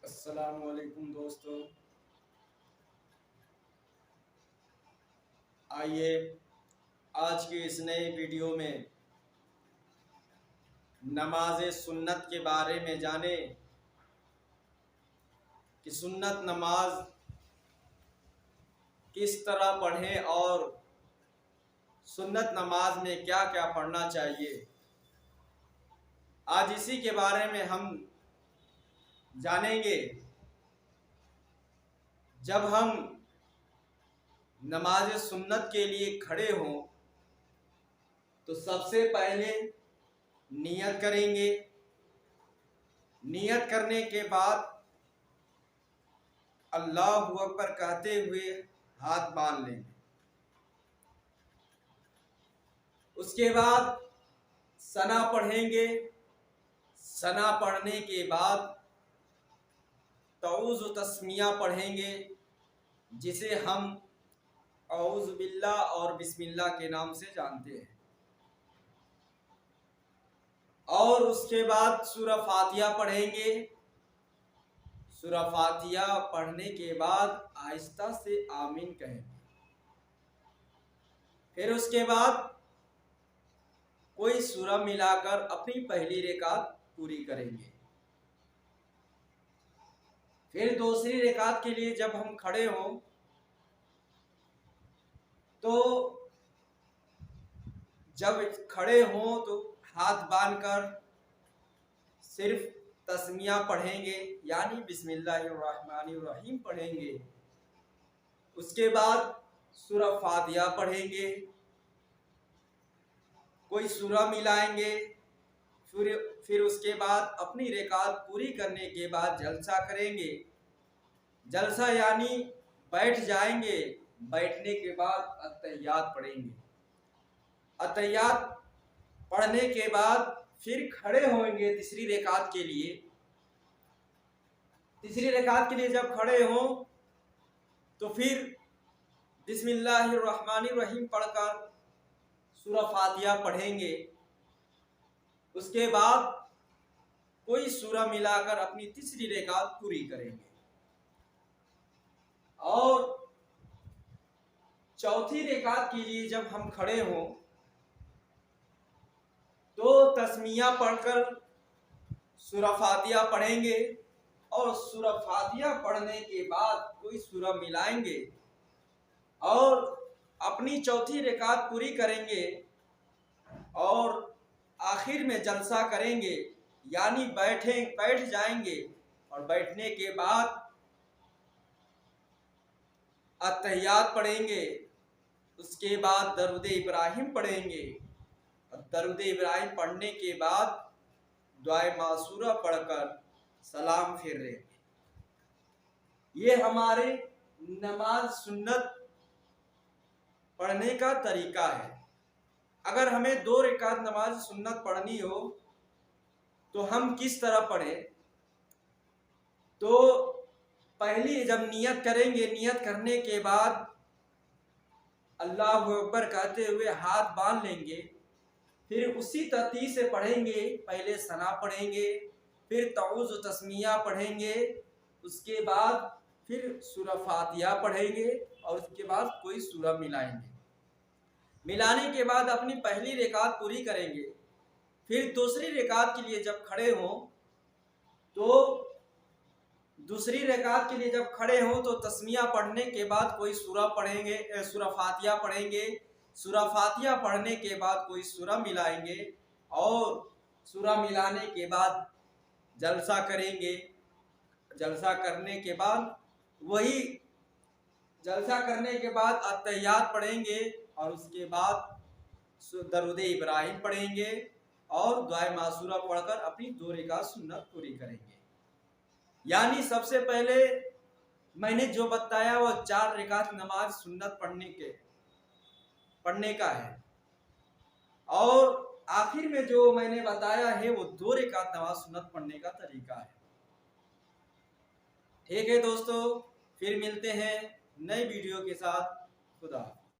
अस्सलामुअलैकुम दोस्तों, आइए आज की इस नए वीडियो में नमाज सुन्नत के बारे में जाने कि सुन्नत नमाज किस तरह पढ़ें और सुन्नत नमाज में क्या क्या पढ़ना चाहिए। आज इसी के बारे में हम जानेंगे। जब हम नमाज सुन्नत के लिए खड़े हों तो सबसे पहले नियत करेंगे। नियत करने के बाद अल्लाहु अकबर कहते हुए हाथ बांध लेंगे। उसके बाद सना पढ़ेंगे। सना पढ़ने के बाद तऊज़ तस्मिया पढ़ेंगे, जिसे हम औज़ु बिल्लाह और बिस्मिल्लाह के नाम से जानते हैं। और उसके बाद सूरा फातिहा पढ़ेंगे। सूरा फातिहा पढ़ने के बाद आहिस्ता से आमीन कहेंगे। फिर उसके बाद कोई सूरा मिलाकर अपनी पहली रकात पूरी करेंगे। फिर दूसरी रकात के लिए जब हम खड़े हों तो जब खड़े हों तो हाथ बांधकर सिर्फ तस्मिया पढ़ेंगे, यानी बिस्मिल्लाहिर्रहमानिर्रहीम पढ़ेंगे। उसके बाद सूरा फातिहा पढ़ेंगे, कोई सूरा मिलाएंगे। फिर उसके बाद अपनी रकात पूरी करने के बाद जलसा करेंगे। जलसा यानी बैठ जाएंगे। बैठने के बाद अत्तहियात पढ़ेंगे। अत्तहियात पढ़ने के बाद फिर खड़े होंगे तीसरी रकात के लिए। तीसरी रकात के लिए जब खड़े हों तो फिर बिस्मिल्लाहिर्रहमानिर्रहीम पढ़कर सूरा फातिहा पढ़ेंगे। उसके बाद कोई सूरा मिलाकर अपनी तीसरी रकात पूरी करेंगे। और चौथी रकात के लिए जब हम खड़े हों तो तस्मिया पढ़कर सूरा फातिहा पढ़ेंगे। और सूरा फातिहा पढ़ने के बाद कोई सूरा मिलाएंगे और अपनी चौथी रकात पूरी करेंगे। और आखिर में जलसा करेंगे, यानी बैठ जाएंगे। और बैठने के बाद अत्तहियात पढ़ेंगे। उसके बाद दरूद इब्राहिम पढ़ेंगे। और दरूद इब्राहिम पढ़ने के बाद दुआए मासूरा पढ़कर सलाम फिर लेंगे। ये हमारे नमाज सुन्नत पढ़ने का तरीका है। अगर हमें 2 रकात नमाज सुन्नत पढ़नी हो तो हम किस तरह पढ़ें? तो पहली जब नियत करेंगे, नियत करने के बाद अल्लाहु अकबर कहते हुए हाथ बांध लेंगे। फिर उसी तरतीब से पढ़ेंगे। पहले सना पढ़ेंगे, फिर तऊज़ तस्मिया पढ़ेंगे, उसके बाद फिर सूरा फातिहा पढ़ेंगे और उसके बाद कोई सूरा मिलाएंगे। मिलाने के बाद अपनी पहली रकात पूरी करेंगे। फिर दूसरी रकात के लिए जब खड़े हों तो दूसरी रकात के लिए जब खड़े हों तो तस्मिया पढ़ने के बाद कोई सूरा पढ़ेंगे, सूरा फातिहा पढ़ेंगे। सूरा फातिहा पढ़ने के बाद कोई सूरा मिलाएंगे और सूरा मिलाने के बाद जलसा करेंगे। जलसा करने के बाद अत्तहियात पढ़ेंगे और उसके बाद दरूद इब्राहिम पढ़ेंगे और दुआए मासूरा पढ़कर अपनी 2 रकात सुन्नत पूरी करेंगे। यानी सबसे पहले मैंने जो बताया वो 4 रकात नमाज सुन्नत पढ़ने का है। और आखिर में जो मैंने बताया है वो 2 रकात नमाज सुन्नत पढ़ने का तरीका है। ठीक है दोस्तों, फिर मिलते हैं नए वीडियो के साथ। खुदा।